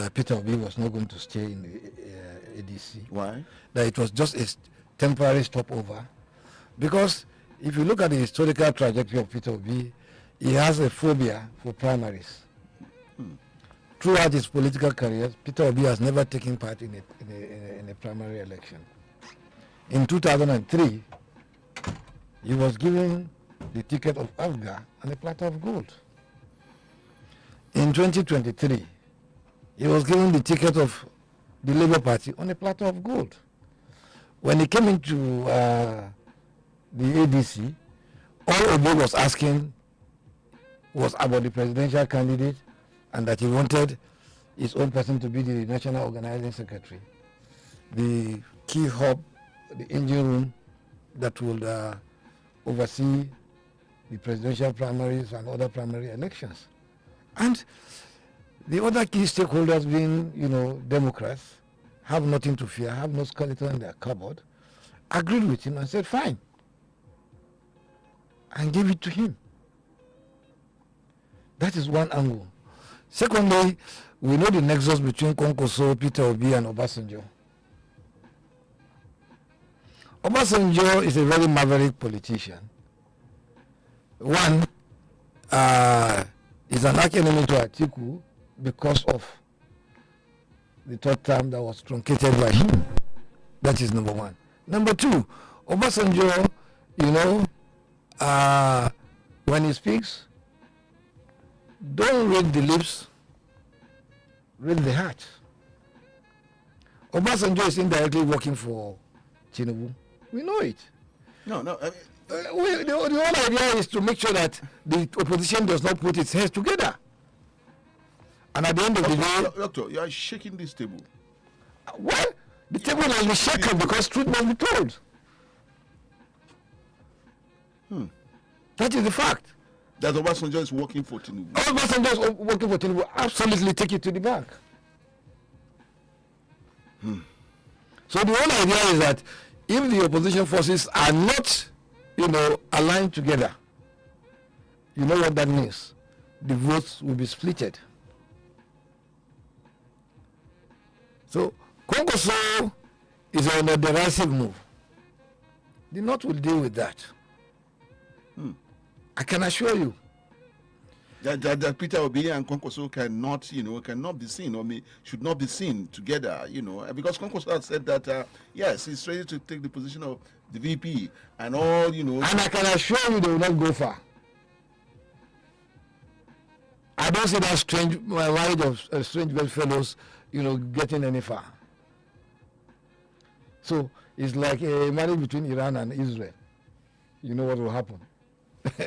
that Peter Obi was not going to stay in the ADC. Why? That it was just a temporary stopover. Because if you look at the historical trajectory of Peter Obi, he has a phobia for primaries. Throughout his political career, Peter Obi has never taken part in a primary election. In 2003, he was given the ticket of Afghan and a platter of gold. In 2023, he was given the ticket of the Labour Party on a platter of gold. When he came into the ADC, all Obi was asking was about the presidential candidate and that he wanted his own person to be the national organizing secretary, the key hub, the engine room that would oversee the presidential primaries and other primary elections. And the other key stakeholders being, Democrats, have nothing to fear, have no skeleton in their cupboard, agreed with him and said, fine, and gave it to him. That is one angle. Secondly, we know the nexus between Konkoso, Peter Obi, and Obasanjo. Obasanjo is a very maverick politician. One, is an arch-enemy to Atiku because of the third term that was truncated by him. That is number one. Number two, Obasanjo, when he speaks, don't read the lips, read the heart. Obasanjo is indirectly working for Tinubu. We know it. No. The whole idea is to make sure that the opposition does not put its heads together. And at the end of the day... Doctor, you are shaking this table. Well, the table has been shaken because truth must be told. That is the fact. That Obasanjo is working for Tinubu. Obasanjo is working for Tinubu. Absolutely take it to the bank. So the whole idea is that if the opposition forces are not, aligned together, you know what that means? The votes will be splitted. So Konkoso is on a derisive move. The North will deal with that. I can assure you. That Peter Obi and Konkoso cannot be seen, or should not be seen together, because Konkoso has said that, yes, he's ready to take the position of the VP and all, And I can assure you they will not go far. I don't see that strange marriage of strange bedfellows, getting any far. So it's like a marriage between Iran and Israel. You know what will happen.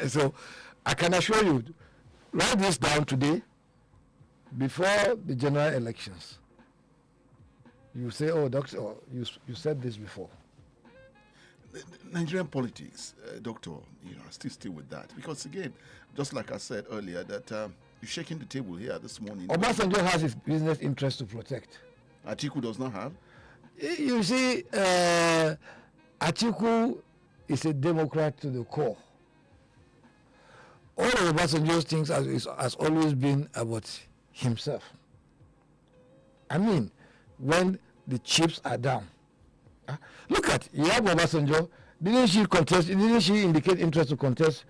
So I can assure you, write this down today, before the general elections. You say, oh, doctor, you said this before. Nigerian politics, doctor, still with that. Because again, just like I said earlier, that you're shaking the table here this morning. Obasanjo has his business interest to protect. Atiku does not have? You see, Atiku is a Democrat to the core. All of Obasanjo's things has always been about himself. I mean, when the chips are down. Look at Iyabo Obasanjo. Didn't she indicate interest to contest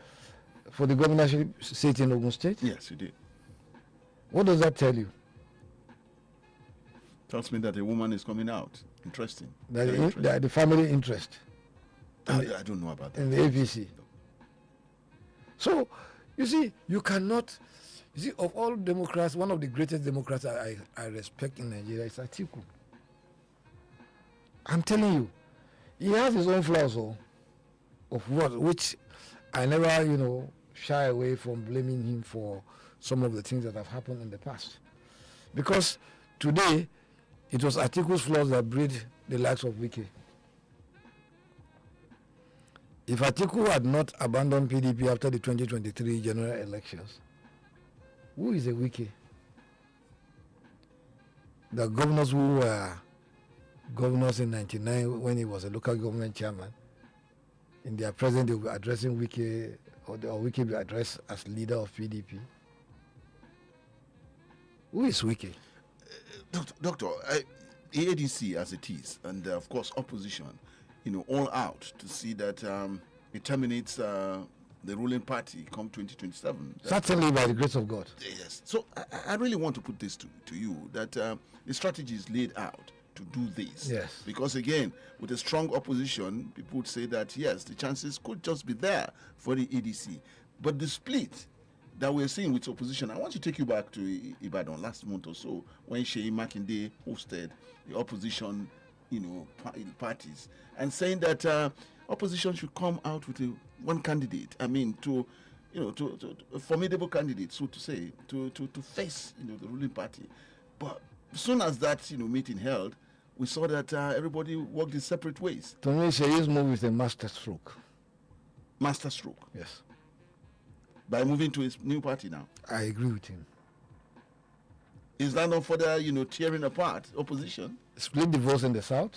for the governorship seat in Ogun State? Yes, she did. What does that tell you? Tells me that a woman is coming out. Interesting. The family interest. I don't know about that. In the APC. So, you see, of all Democrats, one of the greatest Democrats I respect in Nigeria is Atiku. I'm telling you, he has his own flaws which I never, shy away from blaming him for some of the things that have happened in the past. Because today, it was Atiku's flaws that breed the likes of Wike. If Atiku had not abandoned PDP after the 2023 general elections, who is a Wike? The governors who were governors in 1999 when he was a local government chairman, in their present they will be addressing Wike, or Wike will be addressed as leader of PDP. Who is Wike? Doctor, AADC as it is, and of course opposition, all out to see that it terminates the ruling party come 2027. Certainly by the grace of God. Yes. So I really want to put this to you, that the strategy is laid out to do this. Yes. Because again, with a strong opposition, people would say that yes, the chances could just be there for the ADC. But the split that we're seeing with opposition, I want to take you back to Ibadan last month or so when Sheyi Makinde hosted the opposition, parties, and saying that opposition should come out with one candidate. I mean, to a formidable candidate, so to say, to face the ruling party. But as soon as that meeting held, we saw that everybody worked in separate ways. To me, Sheyi's move is a master stroke. Master stroke. Yes. By moving to his new party now. I agree with him. Is that not further, tearing apart opposition? Split the votes in the south,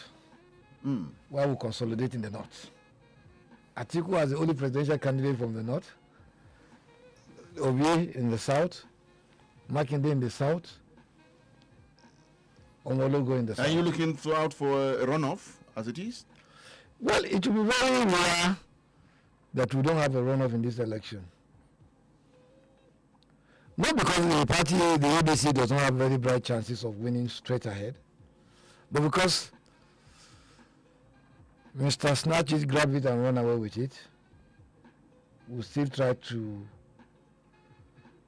while we consolidate in the north. Atiku as the only presidential candidate from the north, Obi in the south, Makinde in the south, Omologo in the south. Are you looking out for a runoff as it is? Well, it will be very rare that we don't have a runoff in this election. Not because the party, the ADC, does not have very bright chances of winning straight ahead, but because Mr. Snatches grab it and run away with it. We'll still try to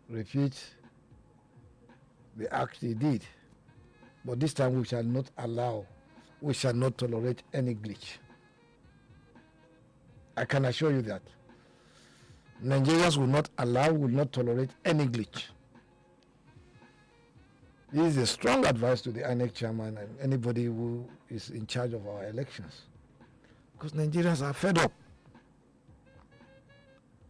repeat the act he did. But this time we shall not tolerate any glitch. I can assure you that. Nigerians will not tolerate any glitch. This is a strong advice to the INEC chairman and anybody who is in charge of our elections. Because Nigerians are fed up.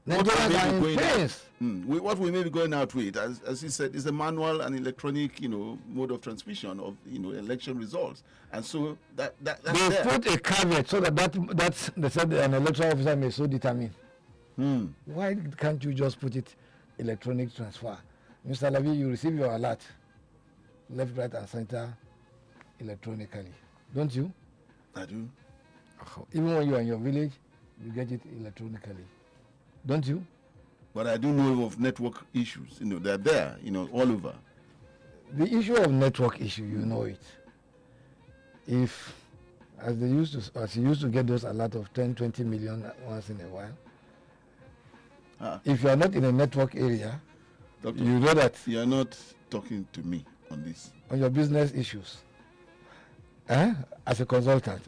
Nigerians are in pains. What we may be going out with, as he said, is a manual and electronic, mode of transmission of, election results. And so that's they there. Put a caveat so that's they said an electoral officer may so determine. Why can't you just put it electronic transfer? Mr. Alabi, you receive your alert, left, right, and center electronically. Don't you? I do. Even when you are in your village, you get it electronically. Don't you? But I do know of network issues. They're there, all over. The issue of network issue, you know it. If, as you used to get those alert of 10, 20 million once in a while, if you are not in a network area, Doctor, you know that. You are not talking to me on this. On your business issues. As a consultant.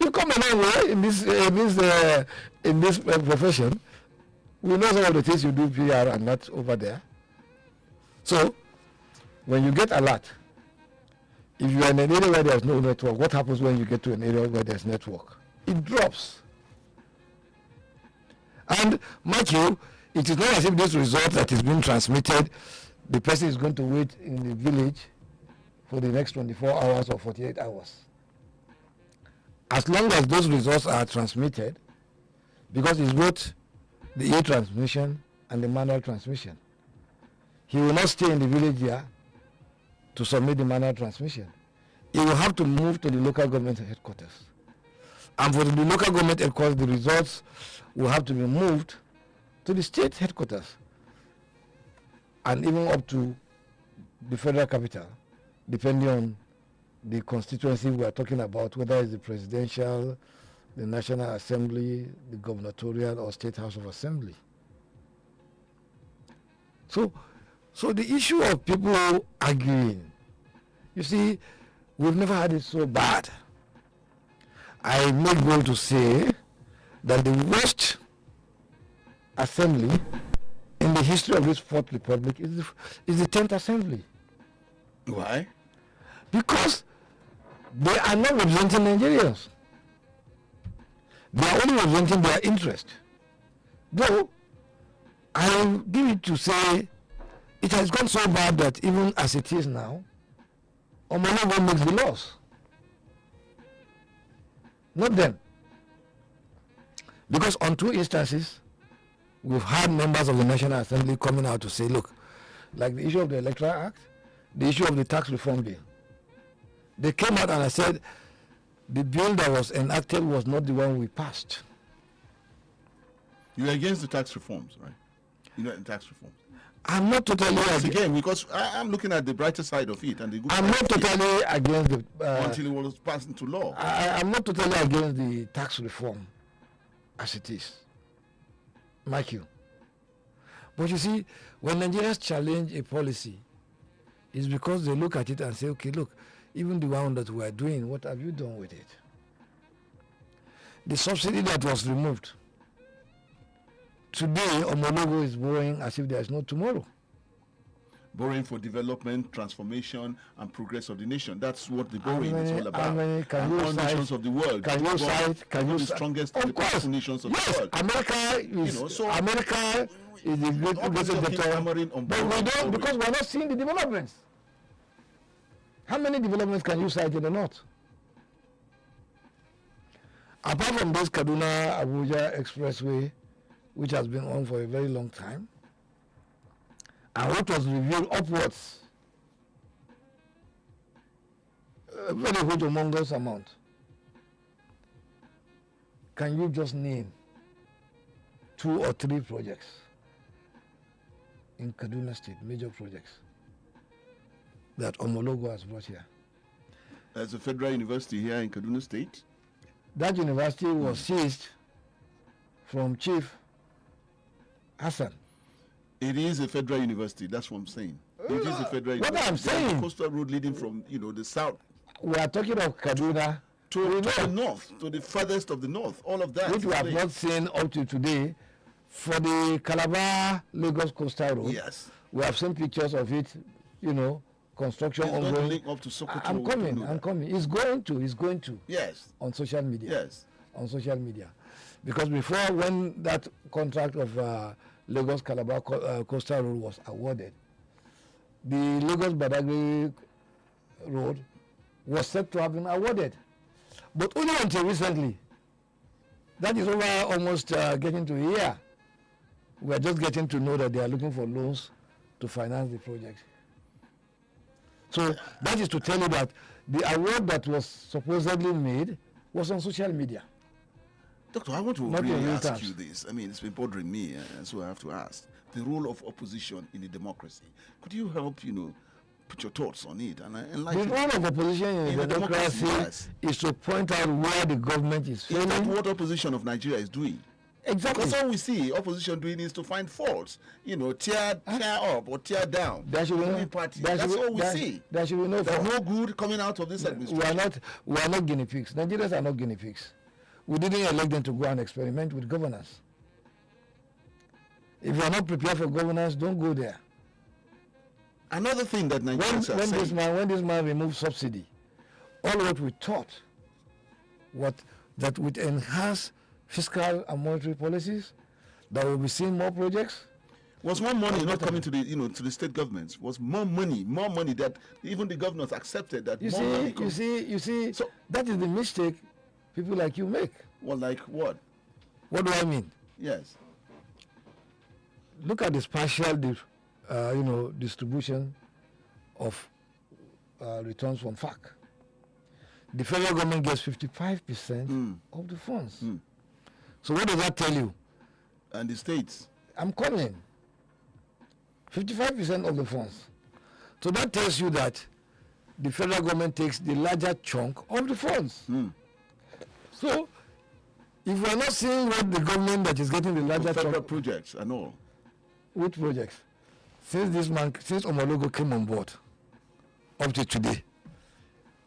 You come a long way in this profession. We know some of the things you do PR and not over there. So, when you get alert, if you are in an area where there's no network, what happens when you get to an area where there's network? It drops. And mind you, it is not as if this result that is being transmitted, the person is going to wait in the village for the next 24 hours or 48 hours. As long as those results are transmitted, because it's both the e-transmission and the manual transmission, he will not stay in the village here to submit the manual transmission. He will have to move to the local government headquarters. And for the local government headquarters, the results will have to be moved to the state headquarters and even up to the federal capital, depending on the constituency we are talking about, whether it's the presidential, the National Assembly, the gubernatorial, or State House of Assembly. So the issue of people arguing, you see, we've never had it so bad. I make bold to say that the worst assembly in the history of this Fourth Republic is the 10th Assembly. Why? Because they are not representing Nigerians. They are only representing their interest. Though, I will give it to say, it has gone so bad that even as it is now, Omologo makes the laws. Not them. Because on 2 instances, we've had members of the National Assembly coming out to say, look, like the issue of the Electoral Act, the issue of the tax reform bill. They came out and I said the bill that was enacted was not the one we passed. You're against the tax reforms, right? You're not in tax reforms. I'm not totally again, because I'm looking at the brighter side of it and the good. I'm not totally against the until it was passed into law. I'm not totally against the tax reform as it is. Mark you. But you see, when Nigerians challenge a policy, it's because they look at it and say, okay, look, even the one that we are doing, what have you done with it? The subsidy that was removed. Today, Omologo is borrowing as if there is no tomorrow. Borrowing for development, transformation, and progress of the nation. That's what the borrowing is all about. All nations of the world. Can you cite? The strongest, the powerful nations of the world. America is. America is the great debtor. But we don't, because we're not seeing the developments. How many developments can you cite in the north? Apart from this Kaduna-Abuja expressway, which has been on for a very long time, and what was revealed upwards, a very good humongous amount. Can you just name 2 or 3 projects in Kaduna State, major projects, that Omologo has brought here? There's a federal university here in Kaduna State. That university was seized from Chief Hassan. It is a federal university. That's what I'm saying. It is a federal university. What I'm saying. The coastal road leading from the south. We are talking of Kaduna to the north, to the furthest of the north. All of that. Which we have not seen up to today. For the Calabar Lagos coastal road. Yes. We have seen pictures of it. Construction it's ongoing. Link up to Sokoto. I'm coming. It's going to. Yes. On social media. Yes. On social media, because before, when that contract of Lagos Calabar coastal road was awarded, the Lagos Badagry road was said to have been awarded, but only until recently. That is over almost getting to a year. We are just getting to know that they are looking for loans to finance the project. So that is to tell you that the award that was supposedly made was on social media. Doctor, I want to really ask you this. I mean, it's been bothering me, and so I have to ask. The role of opposition in a democracy. Could you help, put your thoughts on it and enlighten? The role of opposition in a democracy is to point out where the government is failing. Is that what opposition of Nigeria is doing? Exactly. Because all we see opposition doing is to find faults, tear up or tear down. That's all we see. There should be no fault. No good coming out of this administration. We are not guinea pigs. Nigerians are not guinea pigs. We didn't elect them to go and experiment with governance. If you are not prepared for governance, don't go there. Another thing that Nigerians are saying. When this man removed subsidy, all what we thought, that would enhance fiscal and monetary policies, that we'll be seeing more projects. Was more money not coming to the to the state governments? Was more money that even the governors accepted that you more money comes. You see, so that is the mistake people like you make. Well, like what? What do I mean? Yes. Look at the partial distribution of returns from FAC. The federal government gets 55% of the funds. So what does that tell you? And the states? I'm coming. 55% of the funds. So that tells you that the federal government takes the larger chunk of the funds. So if we're not seeing what the government that is getting the larger federal projects and all. Which projects? Since Omologo came on board, up to today,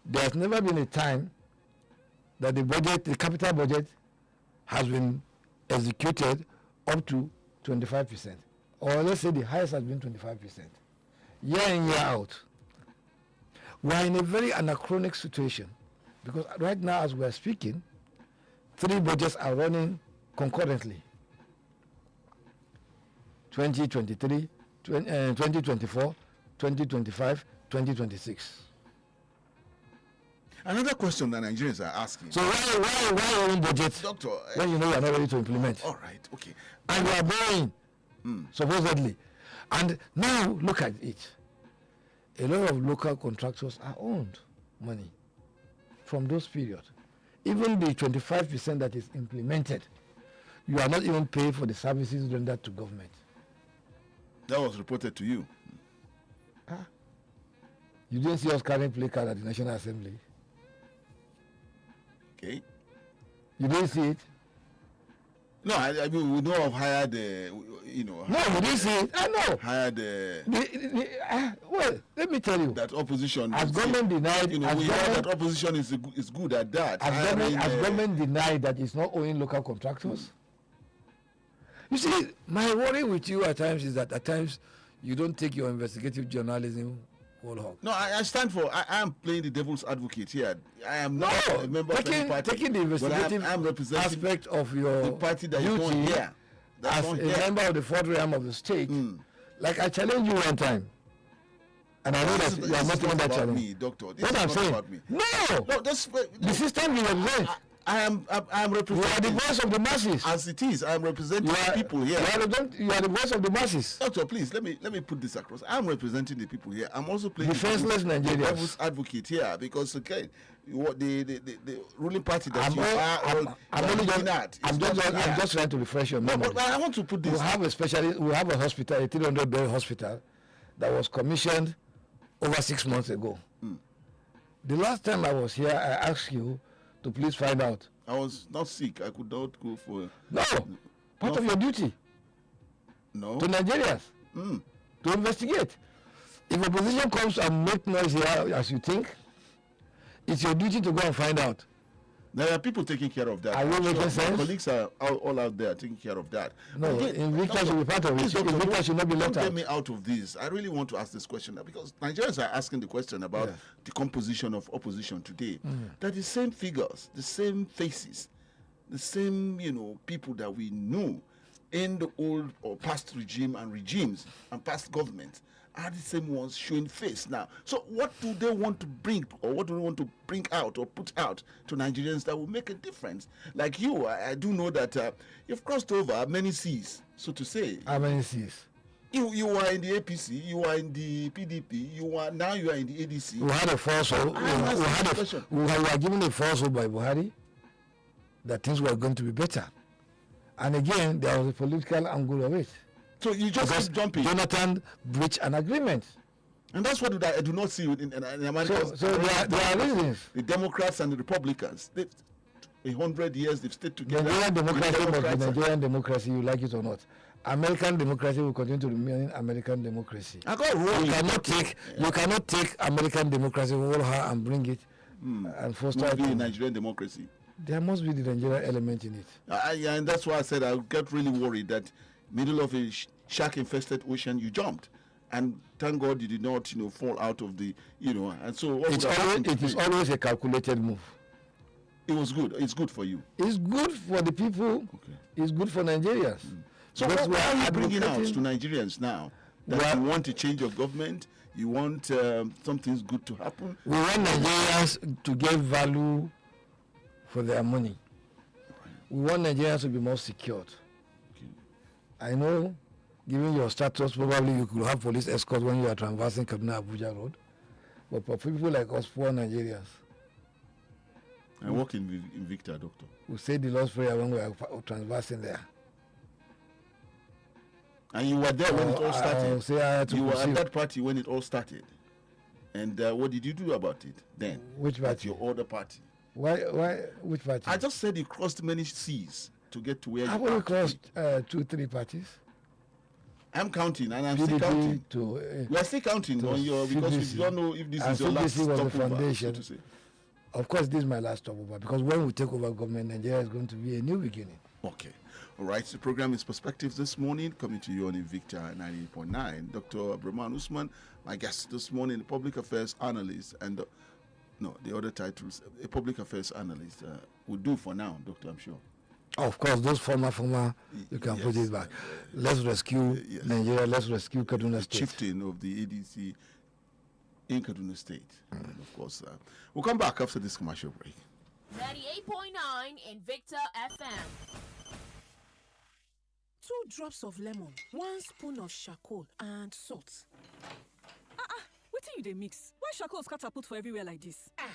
there has never been a time that the capital budget has been executed up to 25%. Or let's say the highest has been 25%. Year in, year out. We are in a very anachronic situation, because right now as we are speaking, 3 budgets are running concurrently. 2023, 2024, 2025, 2026. Another question that Nigerians are asking. So why own budget, Doctor, when you know you are not ready to implement? All right, okay. And you are borrowing, supposedly. And now look at it. a lot of local contractors are owned money from those periods. Even the 25% that is implemented, you are not even paying for the services rendered to government. That was reported to you. You didn't see us carrying play card at the National Assembly. Okay. You didn't see it? No, I mean, we know of hired, No, we didn't see it. I know. Hired well, let me tell you. that opposition. As government denied, we know that opposition is good at that. As government denied that it's not owning local contractors. You see, my worry with you at times is that at times you don't take your investigative journalism whole hog. No, I stand for. I am playing the devil's advocate here. I am not a member of any party. Taking the investigative I'm representing aspect of your the party that duty is not here. as a member of the fourth realm of the state. Like I challenge you one time, and I know that you are not the one that challenge me, doctor. This what is I'm not saying, about me. no, the system you represent. I am You are representing. the voice of the masses. As it is, I am representing people here. You are the voice of the masses. Doctor, please let me put this across. I'm representing the people here. I'm also playing Defenseless the Nigerians. devil's advocate here because the ruling party that I'm just trying to refresh your memory. But I want to put this. We have a hospital, a 300-bed hospital that was commissioned over 6 months ago. The last time I was here, I asked you to please find out. I was not sick. I could not go for. No, part of your duty. No. To Nigerians. To investigate. If opposition comes and make noise here as you think, it's your duty to go and find out. There are people taking care of that. Are you making sense? My colleagues are all out there taking care of that. No, Invicta should be part of it. Invicta should not be left out. Don't get me out of this. I really want to ask this question because Nigerians are asking the question about the composition of opposition today. That the same figures, the same faces, the same people that we knew in the old or past regime and regimes and past governments are the same ones showing face now. So what do they want to bring, or what do they want to bring out or put out to Nigerians that will make a difference? Like you, I do know that you've crossed over many seas, so to say. How many seas? You are in the APC, you are in the PDP, you are in the ADC. We had a false hope. We were given a false hope by Buhari that things were going to be better. And again, there was a political angle of it. So you just keep jumping. Jonathan breached an agreement. And that's what I do not see in America. So there are reasons. The Democrats and the Republicans, 100 years they've stayed together. Nigerian democracy must be Nigerian democracy, you like it or not. American democracy will continue to remain American democracy. You cannot take American democracy whole and bring it and foster it. Be Nigerian democracy. There must be the Nigerian element in it. And that's why I said I get really worried that middle of a shark-infested ocean you jumped, and thank God you did not fall out of the and so it is always a calculated move. It was good. It's good for you. It's good for the people. Okay. It's good for Nigerians. So what are you bringing out to Nigerians now? That you want a change of government, you want something good to happen. We want Nigerians to get value for their money. We want Nigerians to be more secured. I know, given your status, probably you could have police escort when you are traversing Kaduna Abuja Road. But for people like us, poor Nigerians, I work in Invicta, doctor. We say the Lord's Prayer when we are traversing there. And you were there when it all started. You were at that party when it all started. And what did you do about it then? Which party? At your other party. Why? Which party? I just said you crossed many seas to get to where you are. I've only crossed 2-3 parties. I'm counting, and I'm PDP still counting. We are still counting on your, because we don't know if this is your last stopover, so to say. Of course, this is my last stopover, because when we take over government, Nigeria is going to be a new beginning. Okay. All right. The program is Perspectives this morning, coming to you on Invicta 98.9. Dr. ABDULRAHMAN USMAN, my guest this morning, a public affairs analyst, and the other titles, a public affairs analyst, will do for now, Doctor, I'm sure. Of course, those former, you can put it back. Let's rescue Nigeria, let's rescue Kaduna State. Chieftain of the ADC in Kaduna State. And of course, we'll come back after this commercial break. 98.9 Invicta FM. 2 drops of lemon, 1 spoon of charcoal, and salt. Wetin Wetin you dey mix? Why charcoal scatter put for everywhere like this? Now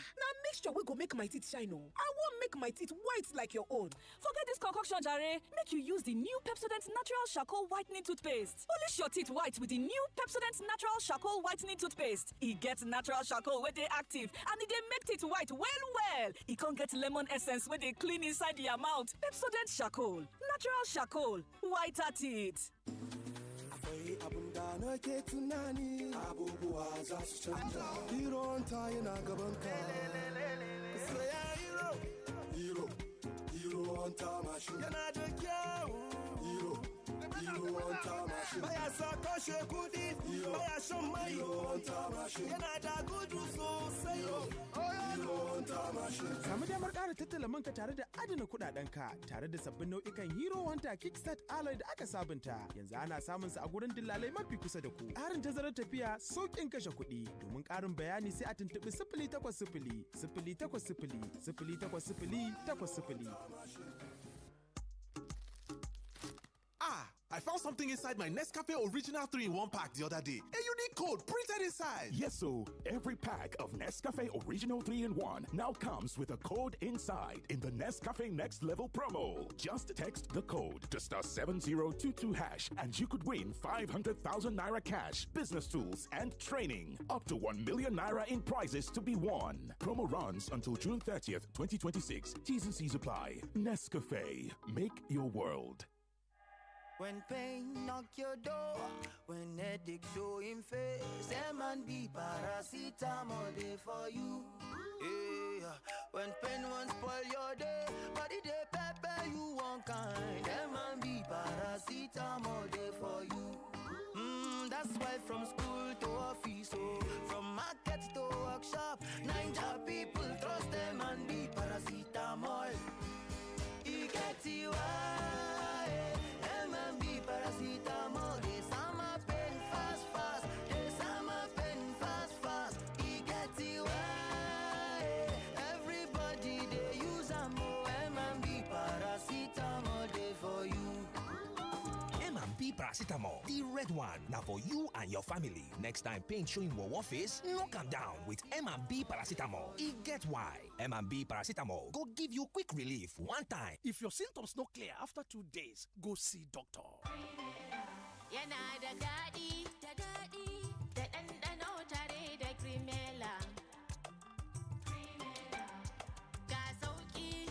mixture we go make my teeth shine oh. I want make my teeth white like your own. Forget this concoction jare. Make you use the new Pepsodent Natural Charcoal Whitening Toothpaste. Polish your teeth white with the new Pepsodent Natural Charcoal Whitening Toothpaste. E get natural charcoal where they active and e dey make teeth white well. E con get lemon essence where they clean inside the mouth. Pepsodent Charcoal. Natural charcoal. Whiter teeth. Akwai abun da nake tunani abubuwa za su canza. Hero ta yana gaban ka. Saya hero ta mashi. Yana da kyau. Hero ta mashi. Baya sa kashe kudi, baya shan mai. Hero ta mashi. Yana da gudu sosai. Hero ta mashi. Samu damar ƙara tattala manka tare da adana kuɗaɗenka tare da sabbin nau'ikan Hero Hunter Kickstart Alloy da aka sabunta. Yanzu ana samun su a gurin dillalai mafi kusa da ku. Ƙarin tazarar tafiya, sauƙin kashe kuɗi. Domin ƙarin bayani sai a tuntuɓi 0800 080 0800. I found something inside my Nescafe Original 3-in-1 pack the other day. A unique code printed inside. Yes, so every pack of Nescafe Original 3-in-1 now comes with a code inside in the Nescafe Next Level promo. Just text the code to *7022# and you could win 500,000 naira cash, business tools, and training. Up to 1 million naira in prizes to be won. Promo runs until June 30th, 2026. T's and C's apply. Nescafe. Make your world. When pain knock your door, when headache show him face, M&B paracetamol day for you. Yeah. When pain won't spoil your day, body day pepper you one kind. M&B paracetamol day for you. That's why from school to office, from market to workshop, Ninja people trust M&B paracetamol. You get you paracetamol, they summer pain fast, they summer pain fast, he get you everybody they use M&B paracetamol day for you. M&B paracetamol, the red one, now for you and your family. Next time pain showing your face, knock them down with M&B paracetamol. It get why. M&B paracetamol go give you quick relief one time. If your symptoms not clear after 2 days, go see doctor. Yana da daɗi, da ɗanɗano tare da Cremella. Ga sauƙi,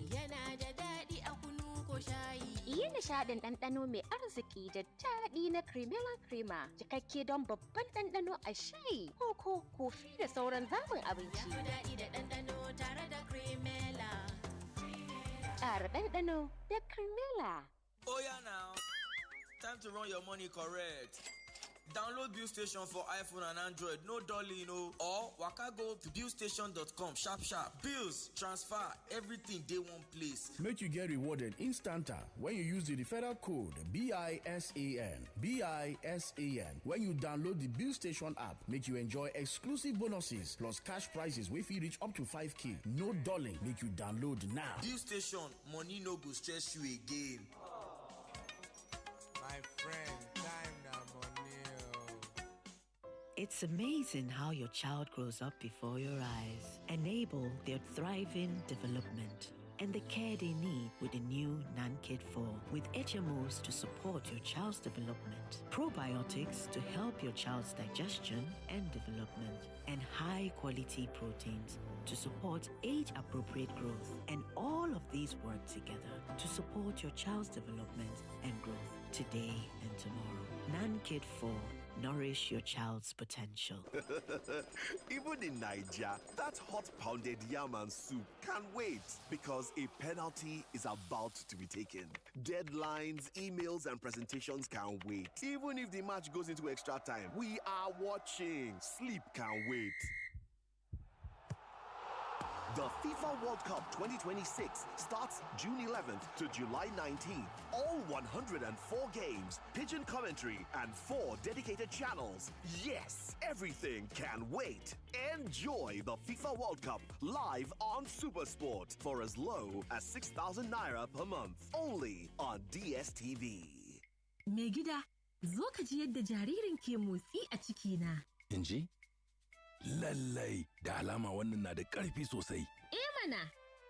yana da daɗi a kunu ko shayi. Yi nishaɗin ɗanɗano mai arziki da daɗi na Cremella Crema, cikakke don babban ɗanɗano a shayi, koko, kofi da sauran zaɓin abinci. Ya fi daɗi da ɗanɗano tare da Cremella. Ƙara ɗanɗano da Cremella. Oh yeah now. Time to run your money correct. Download Bill Station for iPhone and Android, no dolly, or waka go to billstation.com sharp. Bills, transfer, everything day one place. Make you get rewarded instanta when you use the referral code BISAN. When you download the Bill Station app, make you enjoy exclusive bonuses plus cash prizes wey fit reach up to 5K. No dolly, make you download now. Bill Station, money no go stress you again. My friend, time now money. It's amazing how your child grows up before your eyes. Enable their thriving development and the care they need with the new NanKid 4 with HMOs to support your child's development, probiotics to help your child's digestion and development, and high-quality proteins to support age-appropriate growth. And all of these work together to support your child's development and growth today and tomorrow. NanKid 4. Nourish your child's potential. Even in Nigeria, that hot pounded yam and soup can't wait because a penalty is about to be taken. Deadlines, emails, and presentations can't wait. Even if the match goes into extra time, we are watching. Sleep can't wait. The FIFA World Cup 2026 starts June 11th to July 19th. All 104 games, pigeon commentary, and 4 dedicated channels. Yes, everything can wait. Enjoy the FIFA World Cup live on SuperSport for as low as 6,000 naira per month. Only on DSTV. Mai gida, zo ka ji yadda jaririn ke motsi a cikina. in ji? Lallai da alama wannan na da ƙarfi sosai. Mana,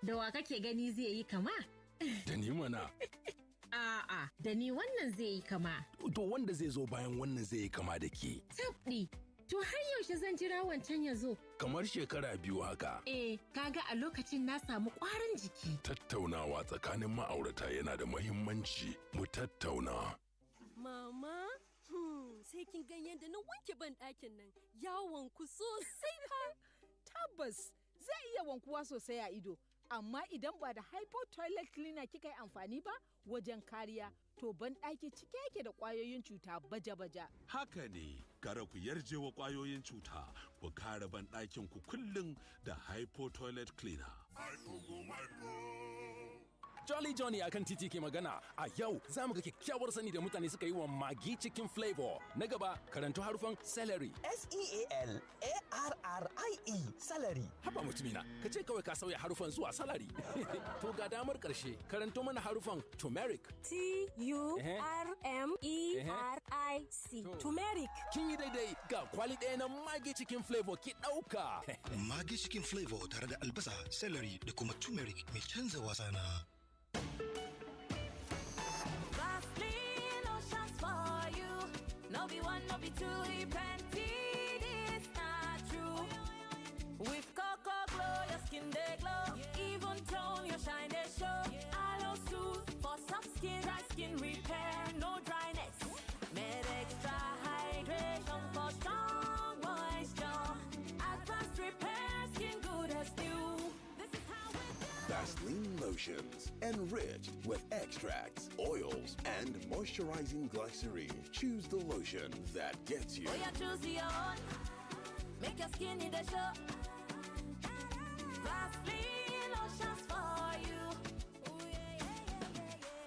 da wa kake gani zai yi kama? Da ni mana. A'a, da ni wannan zai yi kama. To wanda zai zo bayan wannan zai yi kama da ke. Tabɗi, to har yaushe zan jira wancan ya zo? Kamar shekara 2 haka. Kaga a lokacin na samu ƙwarin jiki. Tattaunawa tsakanin ma'aurata yana da muhimmanci. Mu tattauna. Mama, sai kin gan yadda na wanke ban ɗakin nan. Yawon ku sosai fa. Tabbas, zai iya wankuwa sosai a ido. Amma idan ba da hypo toilet cleaner kika yi amfani ba wajen kariya, to ban ɗaki cike yake da ƙwayoyin cuta baja-baja. Haka ne, gara ku yarje wa ƙwayoyin cuta, ku kare ban ɗakin ku kullum da hypo toilet cleaner. Jolly Johnny akan titi ke magana. A yau za mu ga kyakkyawar sani da mutane suka yi wa magi cikin flavor. Na gaba, karanto harufan celery. S-E-A-L-A-R-R-I-E salary. Haba mutumina, ka ce kawai ka sauya harufan zuwa salary. To ga damar ƙarshe, karanto mana harufan turmeric. T-U-R-M-E-R-I-C. Turmeric. Kin yi daidai, ga kwali ɗaya na magi cikin flavor ki ɗauka. Magi cikin flavor tare da albasa, celery da kuma turmeric mai canza wasa na. Vaseline lotions for you. No be one, no be two, he plenty. This not true. With Cocoa Glow, your skin they glow. Even tone, your shine they show. Aloe Soothe for some skin, dry skin repair, no dryness. Med extra hydration for strong moisture. Advanced repair, skin good as new. This is how we do. Vaseline lotions, enriched with extracts, oils, and moisturizing glycerin. Choose the lotion that gets you. Oh, yeah, choose your own. Make your skin in the show. Vaseline lotions for you. Ooh, yeah, yeah, yeah, yeah.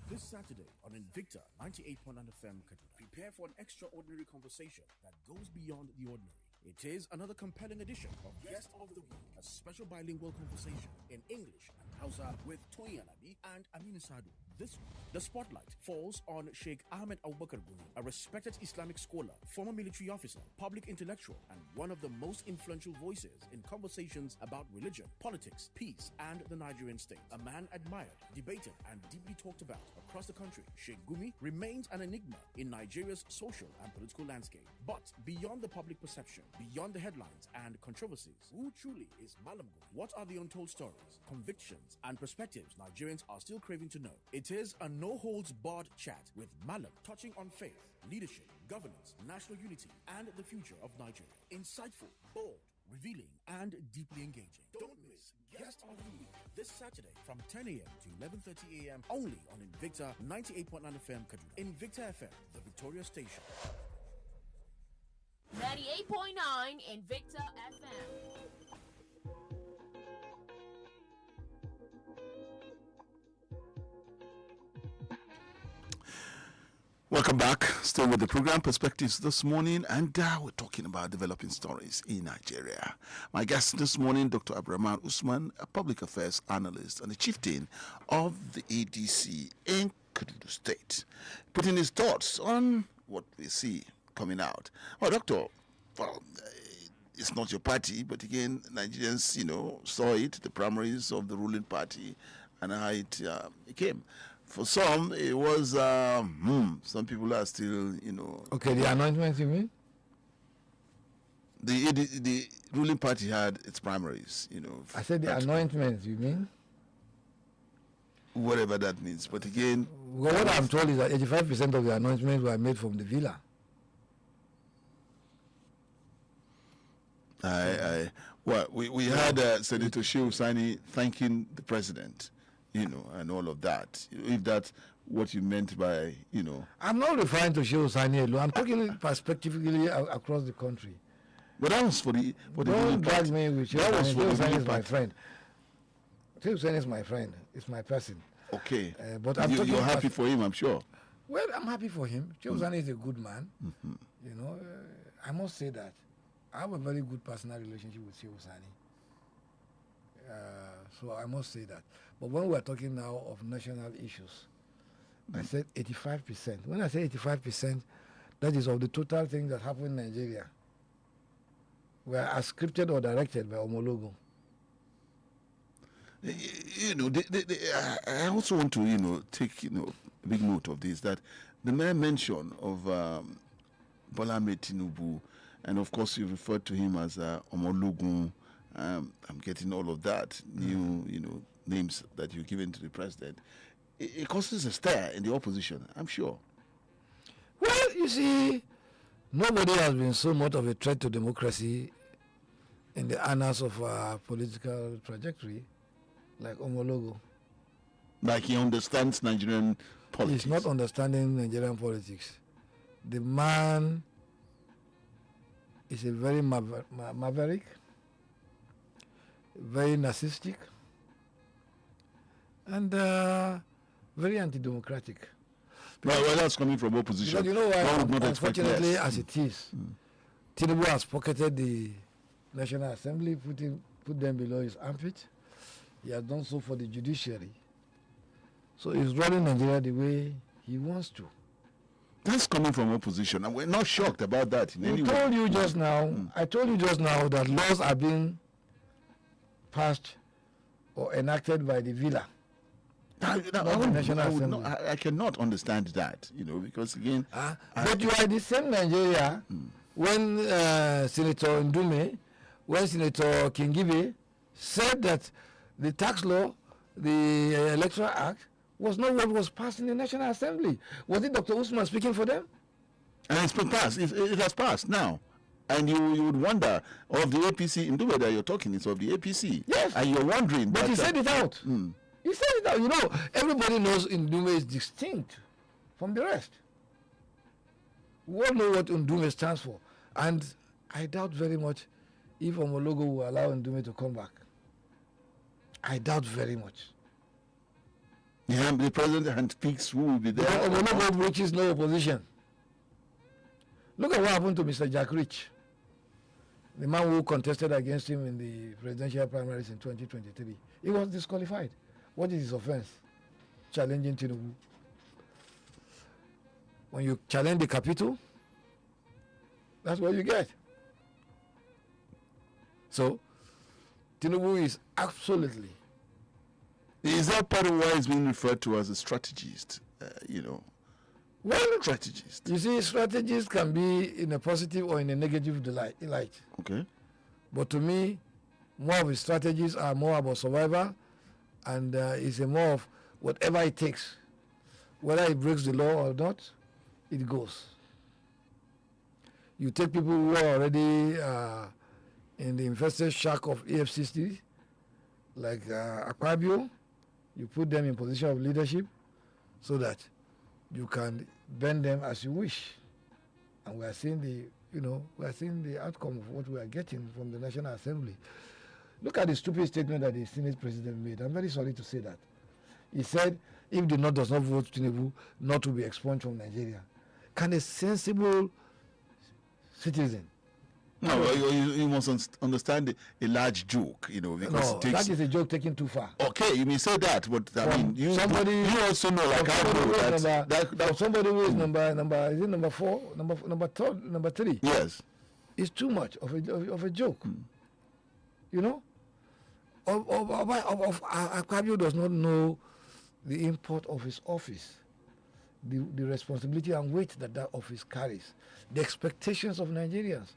This Saturday on Invicta 98.9 FM, prepare for an extraordinary conversation that goes beyond the ordinary. It is another compelling edition of Guest of the Week, a special bilingual conversation in English and Hausa with Toyin Alabi and Aminu Sadu. This week, the spotlight falls on Sheikh Ahmed Abubakar Gumi, a respected Islamic scholar, former military officer, public intellectual, and one of the most influential voices in conversations about religion, politics, peace, and the Nigerian state. A man admired, debated, and deeply talked about across the country, Sheikh Gumi remains an enigma in Nigeria's social and political landscape. But beyond the public perception, beyond the headlines and controversies, who truly is Malam Gumi? What are the untold stories, convictions, and perspectives Nigerians are still craving to know? It is a no-holds-barred chat with Malam, touching on faith, leadership, governance, national unity, and the future of Nigeria. Insightful, bold, revealing, and deeply engaging. Don't miss Guest of the Week this Saturday from 10 a.m. to 11:30 a.m. only on Invicta 98.9 FM Kaduna. Invicta FM, the Victoria Station. 98.9 Invicta FM. Welcome back. Still with the program Perspectives this morning, and we're talking about developing stories in Nigeria. My guest this morning, Dr. ABDULRAHAMAN USMAN, a public affairs analyst and the chieftain of the ADC in Kaduna State, putting his thoughts on what we see coming out. Well, Doctor, it's not your party, but again, Nigerians, saw it, the primaries of the ruling party, and how it came. For some, it was, some people are still, Okay, the anointment, you mean? The ruling party had its primaries, I said the anointment, you mean? Whatever that means. But again... Well, what I'm told is that 85% of the anointments were made from the villa. We had Senator Shehu Sani thanking the president, and all of that. If that's what you meant by, I'm not referring to Shehu Sani alone. I'm talking perspectively across the country. But that was for the Don't drag me with Shehu Sani. Shehu Sani is my friend. Shehu Sani is my friend. It's my person. Okay. But you're happy for him, I'm sure. Well, I'm happy for him. Shehu Sani is a good man. Mm-hmm. I must say that. I have a very good personal relationship with Shehu Sani. So I must say that. But when we're talking now of national issues, I said 85%. When I say 85%, that is of the total things that happen in Nigeria were as scripted or directed by Omologo. You know, I also want to, take, a big note of this, that the mere mention of Bola Ahmed Tinubu, and of course you referred to him as Omologun. I'm getting all of that, new, names that you've given to the president. It causes a stir in the opposition, I'm sure. Well, you see, nobody has been so much of a threat to democracy in the annals of our political trajectory like Omologo. Like he understands Nigerian politics. He's not understanding Nigerian politics. The man is a very maverick, very narcissistic, and very anti-democratic. Well, that's coming from opposition. Because you know why, unfortunately, as it is, Tinubu has pocketed the National Assembly, put them below his armpit. He has done so for the judiciary. So he's running Nigeria the way he wants to. That's coming from opposition, and we're not shocked about that in any way. I told you just now that laws are being passed or enacted by the villa. I cannot understand that, because again... but you are the same Nigeria when Senator Ndume, when Senator Kingibe said that the tax law, the Electoral Act, was not what was passed in the National Assembly. Was it Dr. USMAN speaking for them? And it's been passed. It has passed now. And you would wonder, of the APC, in the way that you're talking, it's of the APC. Yes. And you're wondering... But he said it out. He said it out. Everybody knows Ndume is distinct from the rest. We all know what Ndume stands for. And I doubt very much if Omologo will allow Ndume to come back. I doubt very much. Yeah, the president speaks, who will be there? Omologo reaches no opposition. Look at what happened to Mr. Jack Rich, the man who contested against him in the presidential primaries in 2023. He was disqualified. What is his offense? Challenging Tinubu. When you challenge the capital, that's what you get. So, Tinubu is absolutely... Is that part of why he's being referred to as a strategist? Well, strategist. You see, strategists can be in a positive or in a negative light. Okay. But to me, more of his strategies are more about survival, and it's a more of whatever it takes. Whether it breaks the law or not, it goes. You take people who are already in the infested shack of EFCC, like Akpabio, you put them in position of leadership so that you can bend them as you wish. And we are seeing the outcome of what we are getting from the National Assembly. Look at the stupid statement that the Senate President made. I'm very sorry to say that. He said, if the North does not vote Tinubu, not to be expunged from Nigeria. Can a sensible citizen... No, you must understand a large joke, because that is a joke taken too far. Okay, you may say that, but I mean, you also know, like I know that somebody who is number 4, number 3. Yes, it's too much of a joke. Akpabio does not know the import of his office, the responsibility and weight that office carries, the expectations of Nigerians.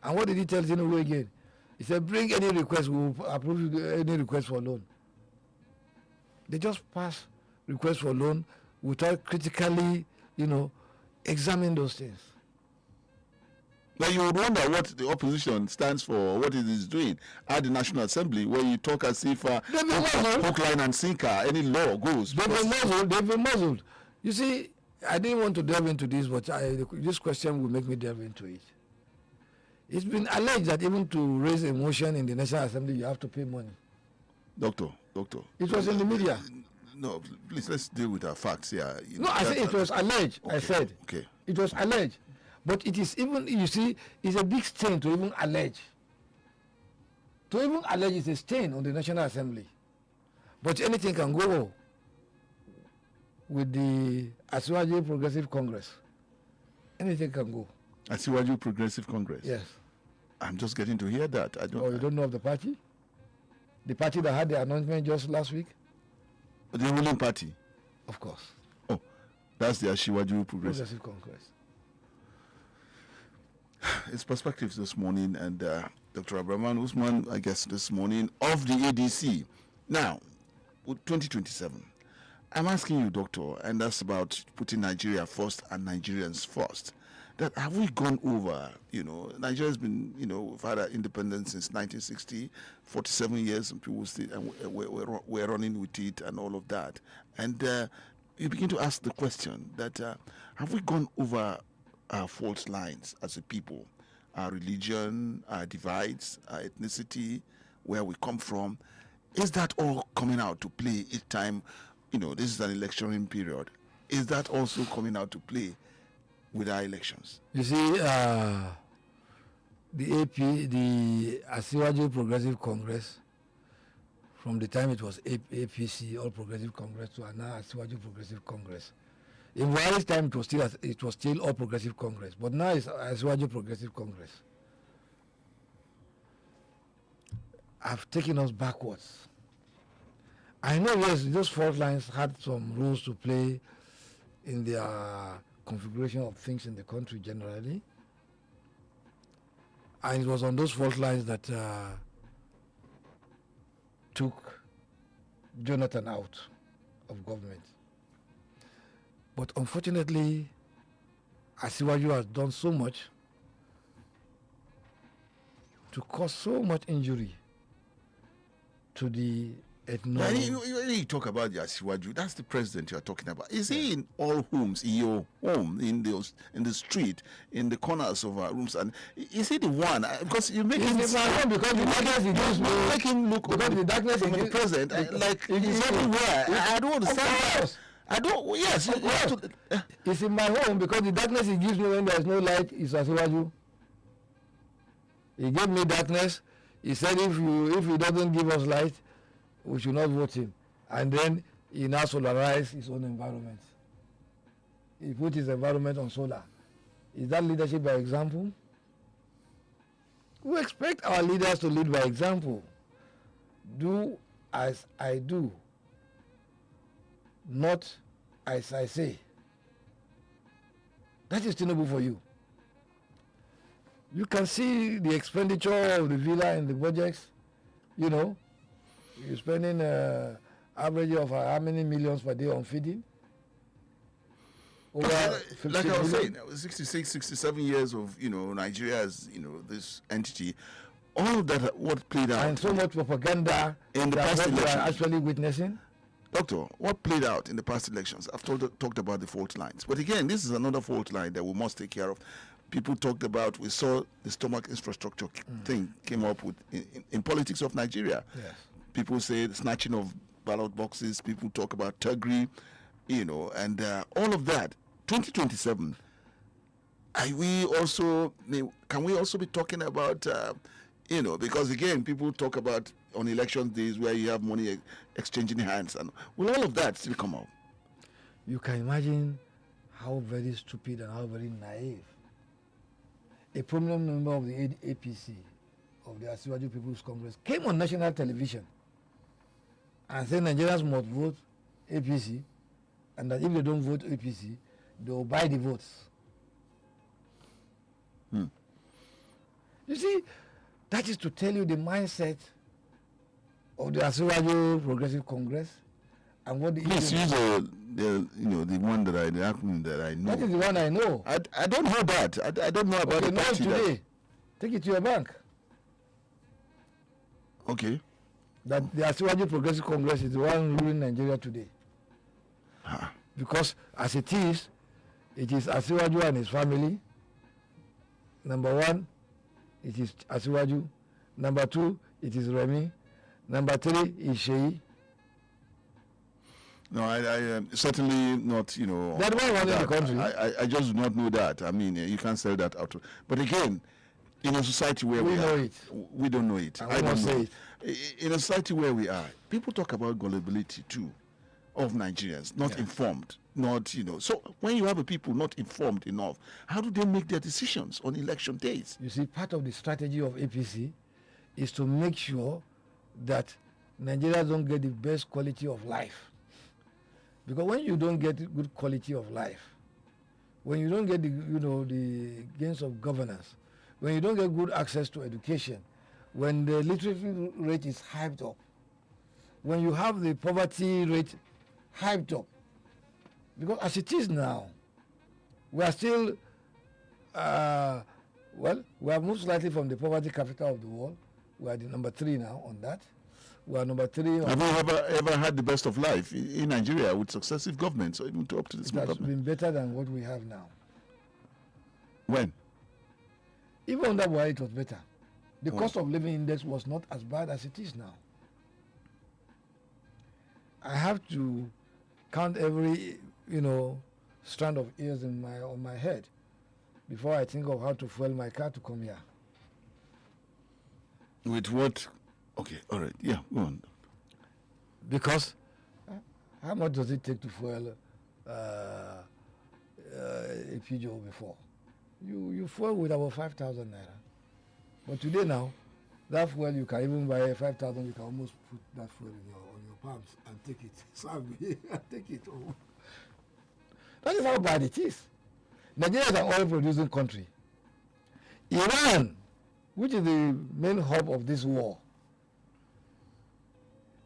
And what did he tell Tinubu again? He said, bring any request, we will approve any request for loan. They just pass requests for loan without critically, examine those things. Now you would wonder what the opposition stands for, or what it is doing at the National Assembly, where you talk as if hook, line and sinker, any law goes. They've been muzzled. You see, I didn't want to delve into this, but this question will make me delve into it. It's been alleged that even to raise a motion in the National Assembly, you have to pay money. Doctor. It was in the media. No, please, let's deal with our facts here. I said it was alleged. Okay. I said. Okay. It was alleged. But it is even, you see, it's a big stain to even allege. To even allege is a stain on the National Assembly. But anything can go with the Asiwaju Progressive Congress. Anything can go. Asiwaju Progressive Congress. Yes. I'm just getting to hear that. I don't. Oh, you don't know of the party? The party that had the announcement just last week? The ruling party. Of course. Oh, that's the Asiwaju Progressive Congress. It's perspectives this morning, and Dr. Abdulrahman Usman, I guess, this morning of the ADC. Now, with 2027, I'm asking you, Doctor, and that's about putting Nigeria first and Nigerians first. That have we gone over? Nigeria's been, we've had our independence since 1960, 47 years, and people still, and we're running with it and all of that. And you begin to ask the question that have we gone over our fault lines as a people, our religion, our divides, our ethnicity, where we come from? Is that all coming out to play each time? This is an electionary period. Is that also coming out to play with our elections? You see, the Asiwaju Progressive Congress, from the time it was APC, All Progressive Congress, to now Asiwaju Progressive Congress. In Buhari's time, it was still All Progressive Congress, but now it's Asiwaju Progressive Congress. Have taken us backwards. I know, yes, those fault lines had some roles to play in their configuration of things in the country generally. And it was on those fault lines that took Jonathan out of government. But unfortunately, Asiwaju has done so much to cause so much injury to the When you talk about the Asiwaju, that's the president you're talking about. Is he in all homes, in your home, in the street, in the corners of our rooms? And is he the one? Because you make him because the darkness he gives me, make him look because the darkness from the president like he's everywhere. I don't understand. I don't. Yes, you have to. It's in my home because the darkness he gives me when there's no light is Asiwaju. He gave me darkness. He said if he doesn't give us light, we should not vote him. And then he now solarized his own environment. He put his environment on solar. Is that leadership by example? We expect our leaders to lead by example. Do as I do, not as I say. That is tenable for you. You can see the expenditure of the villa in the budgets, You're spending average of how many millions per day on feeding? Over like I was saying, 66, 67 years of, Nigeria as, this entity. All of that, what played out. And so much propaganda in the past we are elections. actually witnessing. Doctor, what played out in the past elections? I've talked about the fault lines. But again, this is another fault line that we must take care of. People talked about, we saw the stomach infrastructure thing came up with in politics of Nigeria. Yes. People say the snatching of ballot boxes. People talk about thuggery, and all of that. 2027. Can we also be talking about, because again, people talk about on election days where you have money exchanging hands, and will all of that still come up? You can imagine how very stupid and how very naive a prominent member of the APC, of the Asiwaju People's Congress, came on national television and said Nigerians must vote APC, and that if they don't vote APC, they will buy the votes. You see, that is to tell you the mindset of the Asiwaju Progressive Congress and what the Please use the one that the acronym that I know. That is the one I know. I don't know that. I don't know about the know party today. Take it to your bank. Okay. That the Asiwaju Progressive Congress is the one ruling Nigeria today. Because as it is Asiwaju and his family. Number one, it is Asiwaju. Number two, it is Remi. Number three is Sheyi. No, I certainly not, That one running the country. I just do not know that. I mean, you can't sell that out. But again, in a society where we know are, it. We don't know it. I don't say it. In a society where we are, people talk about gullibility too of Nigerians, not informed. not, So when you have a people not informed enough, how do they make their decisions on election days? You see, part of the strategy of APC is to make sure that Nigerians don't get the best quality of life. Because when you don't get good quality of life, when you don't get the gains of governance, when you don't get good access to education, when the literacy rate is hyped up, when you have the poverty rate hyped up, because as it is now, we are still, we have moved slightly from the poverty capital of the world. We are the number 3 now on that. We are number 3. Have you ever had the best of life in Nigeria with successive governments, or even up to this government? It has government? been better than what we have now. When? Even under Buhari, it was better. The cost of living index was not as bad as it is now. I have to count every, strand of ears on my head before I think of how to fuel my car to come here. With what? Okay, all right, yeah, go on. Because how much does it take to fuel a Peugeot before? You fuel with about 5,000 naira. But today now, that fuel you can even buy 5,000. You can almost put that fuel on your palms and take it. Serve me and take it home. That is how bad it is. Nigeria is an oil-producing country. Iran, which is the main hub of this war,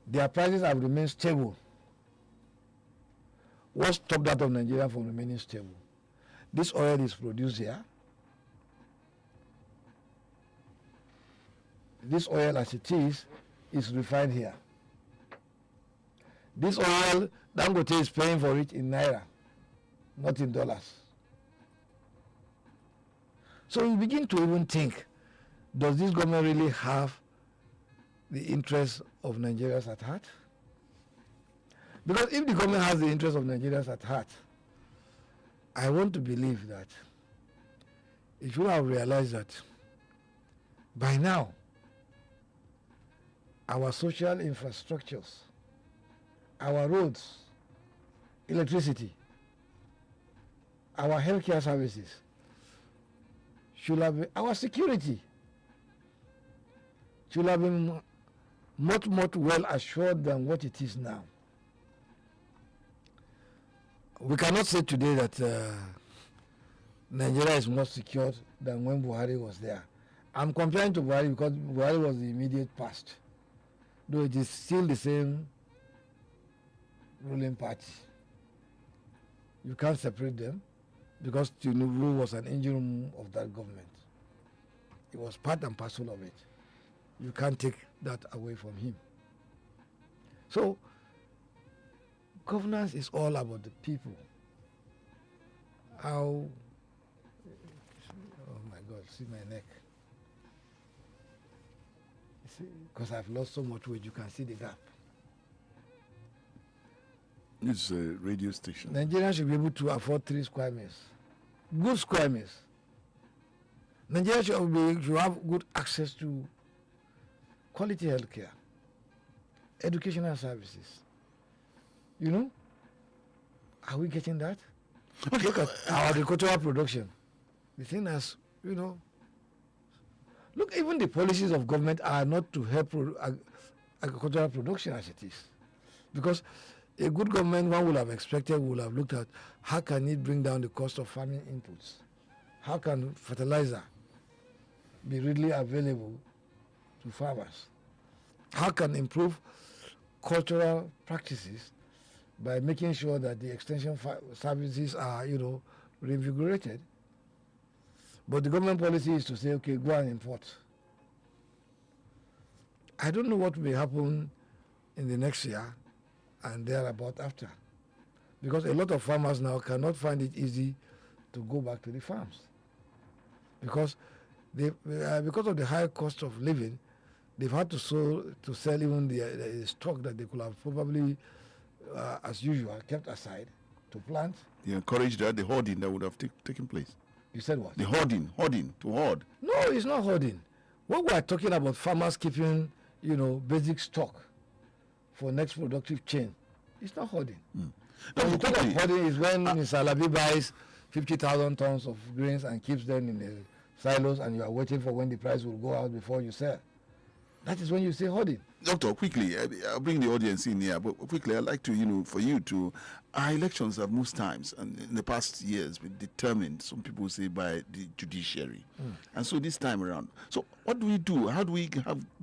their prices have remained stable. What stopped that of Nigeria from remaining stable? This oil is produced here. This oil, as it is refined here. This oil, Dangote is paying for it in naira, not in dollars. So you begin to even think, does this government really have the interests of Nigerians at heart? Because if the government has the interests of Nigerians at heart, I want to believe that it should have realized that by now, our social infrastructures, our roads, electricity, our healthcare services, should have been, our security should have been much well assured than what it is now. We cannot say today that Nigeria is more secured than when Buhari was there. I'm comparing to Buhari because Buhari was the immediate past, though it is still the same ruling party. You can't separate them because Tinubu was an engine room of that government. It was part and parcel of it. You can't take that away from him. So, governance is all about the people. How, oh my God, see my neck. Because I've lost so much weight, you can see the gap. It's a radio station. Nigerians should be able to afford 3 square meals. Good square meals. Nigeria should have good access to quality health care, educational services. Are we getting that? Okay. Look at our agricultural production. The thing is, look, even the policies of government are not to help agricultural production as it is. Because a good government, one would have expected, would have looked at how can it bring down the cost of farming inputs? How can fertilizer be readily available to farmers? How can improve cultural practices by making sure that the extension services are, reinvigorated? But the government policy is to say, okay, go and import. I don't know what will happen in the next year and thereabout after. Because a lot of farmers now cannot find it easy to go back to the farms. Because because of the high cost of living, they've had to sell even the stock that they could have probably, as usual, kept aside to plant. You encourage that, the hoarding that would have taken place. You said what? The hoarding, to hoard. No, it's not hoarding. What we are talking about, farmers keeping, basic stock for next productive chain, it's not hoarding. When you talk of hoarding is when Mr. Alabi buys 50,000 tons of grains and keeps them in the silos, and you are waiting for when the price will go out before you sell. That is when you say hoarding. Doctor, quickly, I'll bring the audience in here, but quickly, I'd like to, for you to, our elections have most times, and in the past years, been determined, some people say, by the judiciary. And so this time around, so what do we do? How do we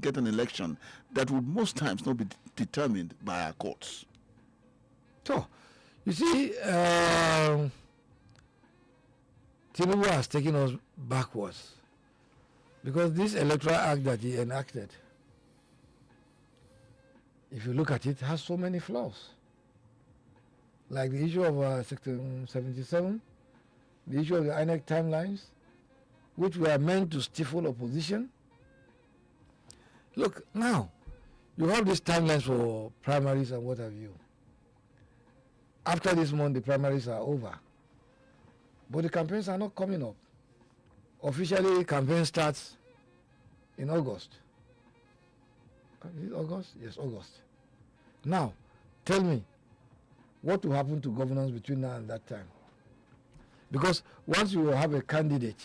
get an election that would most times not be determined by our courts? So, you see, Tinubu has taken us backwards, because this electoral act that he enacted, if you look at it, has so many flaws. Like the issue of Section 77, the issue of the INEC timelines, which were meant to stifle opposition. Look, now, you have these timelines for primaries and what have you. After this month, the primaries are over. But the campaigns are not coming up. Officially, campaign starts in August. Is it August? Yes, August. Now, tell me, what will happen to governance between now and that time? Because once you have a candidate,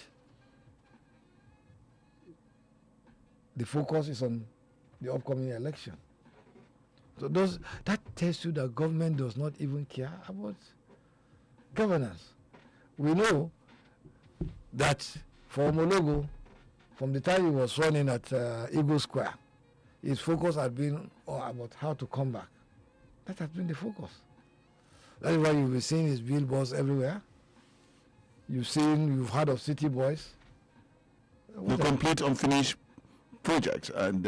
the focus is on the upcoming election. So that tells you that government does not even care about governance. We know that for Omologo, from the time he was sworn in at Eagle Square, his focus had been about how to come back. That has been the focus. That is why you've been seeing his billboards everywhere. You've heard of City Boys. The complete unfinished project, and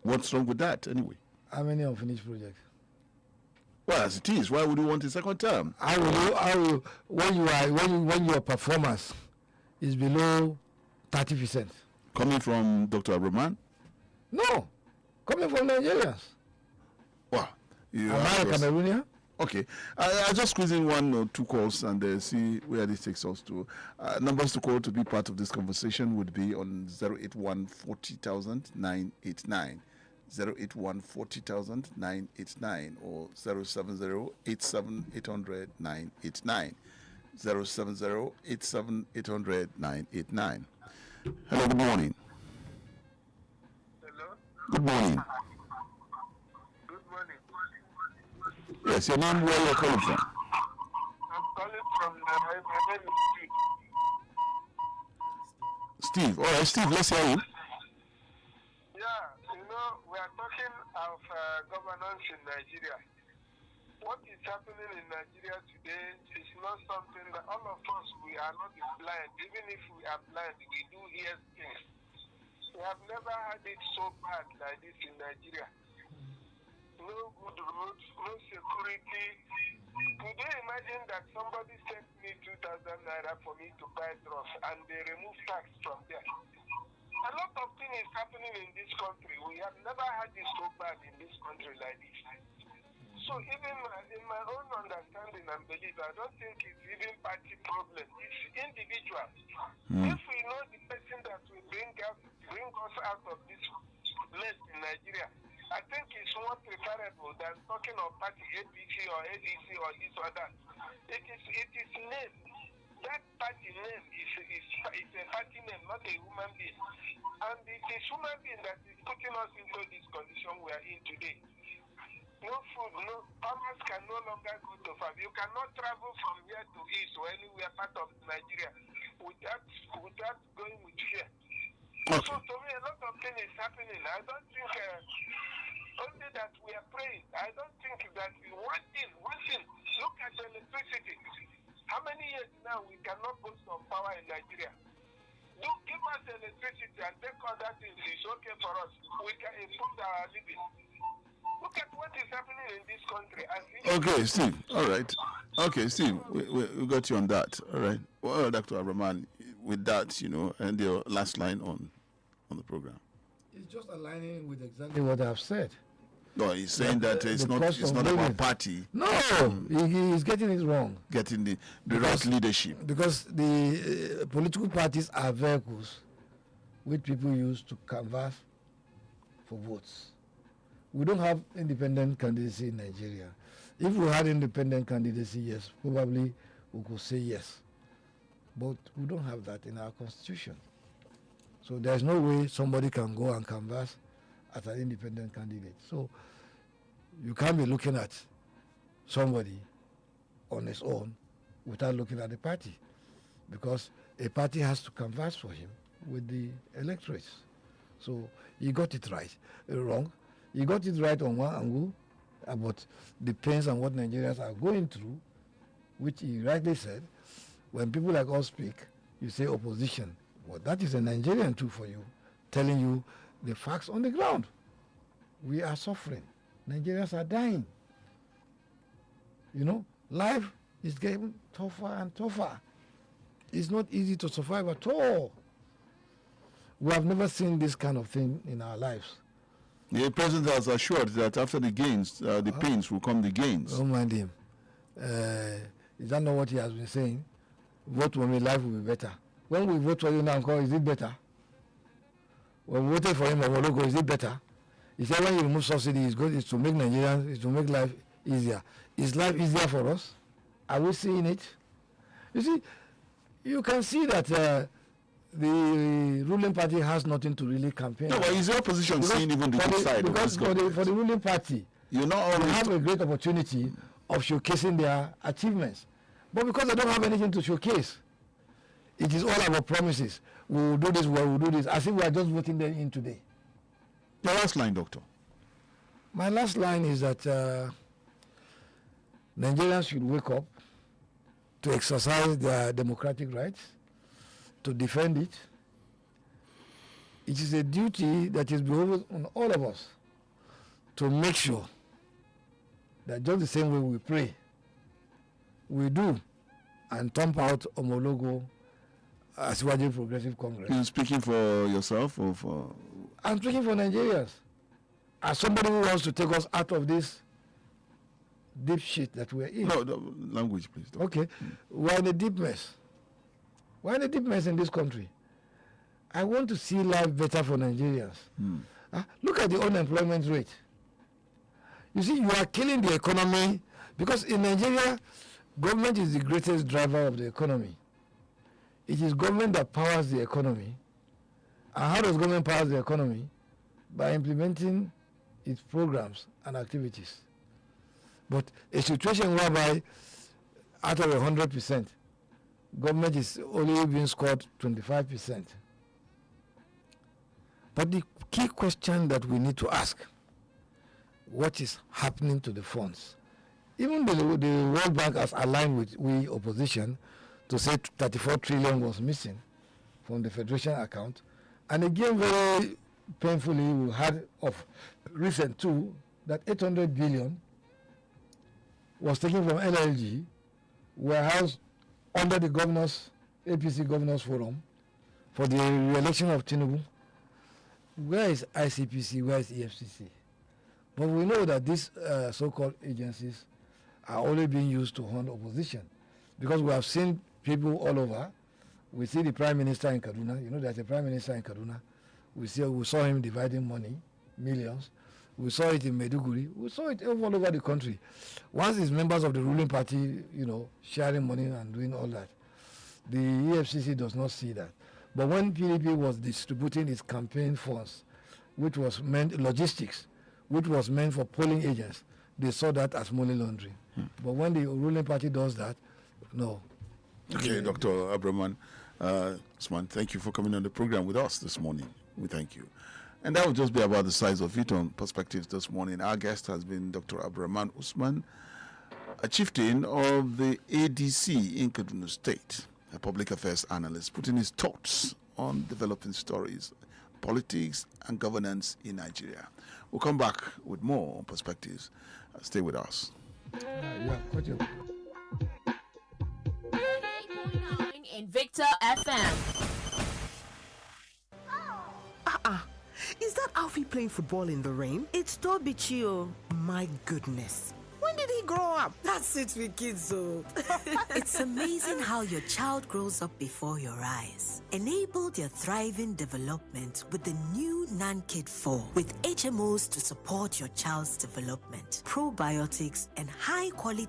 what's wrong with that anyway? How many unfinished projects? Well, as it is, why would you want a second term? When your performance is below 30%? Coming from Dr. Abdulrahman? No, coming from Nigerians. Wow. Am I a Cameroonian? Okay. I'll just squeeze in one or two calls and see where this takes us to. Numbers to call to be part of this conversation would be on 081 40,000 989. 081 40,000 989 or 070 87 800 989. 070 87 800 989. Hello, good morning. Hello? Good morning. Good morning. Yes, your name, where you're calling from? I'm calling from my name is Steve. Steve. All right, Steve, let's hear you. Yeah, we are talking of governance in Nigeria. What is happening in Nigeria today is not something that all of us, we are not blind. Even if we are blind, we do hear things. We have never had it so bad like this in Nigeria. No good roads, no security. Could you imagine that somebody sent me 2,000 naira for me to buy drugs and they remove tax from there? A lot of things is happening in this country. We have never had it so bad in this country like this. So even in my own understanding and belief, I don't think it's even party problem. It's individual. If we know the person that will bring us out of this mess in Nigeria, I think it's more preferable than talking of party APC or ADC or this or that. It is name. That party name is a party name, not a human being. And it is human being that is putting us into this condition we are in today. No food, no farmers can no longer go to farm. You cannot travel from here to east or anywhere part of Nigeria without going with fear. Okay. So to me, a lot of things is happening. I don't think only that we are praying. I don't think that one thing. Look at the electricity. How many years now we cannot boast of power in Nigeria? Give us electricity and take other things. It's okay for us. We can improve our living. Look at what is happening in this country. Okay, Steve. All right. Okay, Steve, we got you on that. All right. Well, Dr. Abdulrahman, with that, and your last line on the program. It's just aligning with exactly what I've said. No, he's saying that it's not about party. No, he's getting it wrong. Getting the right leadership. Because the political parties are vehicles which people use to canvass for votes. We don't have independent candidacy in Nigeria. If we had independent candidacy, yes, probably we could say yes. But we don't have that in our constitution. So there's no way somebody can go and canvass as an independent candidate. So you can't be looking at somebody on his own without looking at the party, because a party has to canvass for him with the electorates. So he got it right, wrong. He got it right on one angle about the pains and what Nigerians are going through, which he rightly said. When people like us speak, you say opposition. Well, that is a Nigerian too for you, telling you the facts on the ground. We are suffering. Nigerians are dying. You know, life is getting tougher and tougher. It's not easy to survive at all. We have never seen this kind of thing in our lives. The president has assured that after the gains, the pains will come the gains. Don't mind him. Is that not what he has been saying? Vote for me, life will be better. When we vote for you now, is it better? When we voted for him, is it better? He said when you remove subsidy, it's good, it's to make Nigerians, it's to make life easier. Is life easier for us? Are we seeing it? You see, you can see that the ruling party has nothing to really campaign. No, but is the opposition seeing even the good side? Because for the ruling party, they have a great opportunity of showcasing their achievements. But because they don't have anything to showcase, it is all about promises. We will do this, we will do this, as if we are just voting them in today. Your last line, Doctor. My last line is that Nigerians should wake up to exercise their democratic rights, to defend it. It is a duty that is beholden on all of us to make sure that just the same way we pray, we do and thump out Omologo as Asiwaju Progressive Congress. You're speaking for yourself or for... I'm speaking for Nigerians. As somebody who wants to take us out of this deep shit that we're in. No, language, please. Okay. We're in a deep mess. We're in a deep mess in this country. I want to see life better for Nigerians. Look at the unemployment rate. You see, you are killing the economy because in Nigeria, government is the greatest driver of the economy. It is government that powers the economy. And how does government power the economy? By implementing its programs and activities. But a situation whereby out of 100%, government is only being scored 25%. But the key question that we need to ask, what is happening to the funds? Even the World Bank has aligned with we opposition to say 34 trillion was missing from the Federation account. And again, very painfully, we had of recent too, that 800 billion was taken from LLG, warehoused under the governors, APC Governors Forum, for the re-election of Tinubu. Where is ICPC, where is EFCC? But we know that these so-called agencies are only being used to hunt opposition, because we have seen people all over. We see the Prime Minister in Kaduna. You know, there's a Prime Minister in Kaduna. We saw him dividing money, millions. We saw it in Maiduguri. We saw it all over the country. Once it's members of the ruling party, you know, sharing money and doing all that, the EFCC does not see that. But when PDP was distributing its campaign funds, which was meant logistics, which was meant for polling agents, they saw that as money laundering. But when the ruling party does that, no. Okay, Dr. Abdulrahman, USMAN, thank you for coming on the program with us this morning. We thank you. And that will just be about the size of it on Perspectives this morning. Our guest has been Dr. Abdulrahman USMAN, a chieftain of the ADC in Kaduna State, a public affairs analyst, putting his thoughts on developing stories, politics, and governance in Nigeria. We'll come back with more on Perspectives. Stay with us. Invicta FM. Is that Alfie playing football in the rain? It's Toby Chio. My goodness. When did he grow up. That's it with kids, so. It's amazing how your child grows up before your eyes. Enable their thriving development with the new NanKid 4 with HMOs to support your child's development, probiotics, and high quality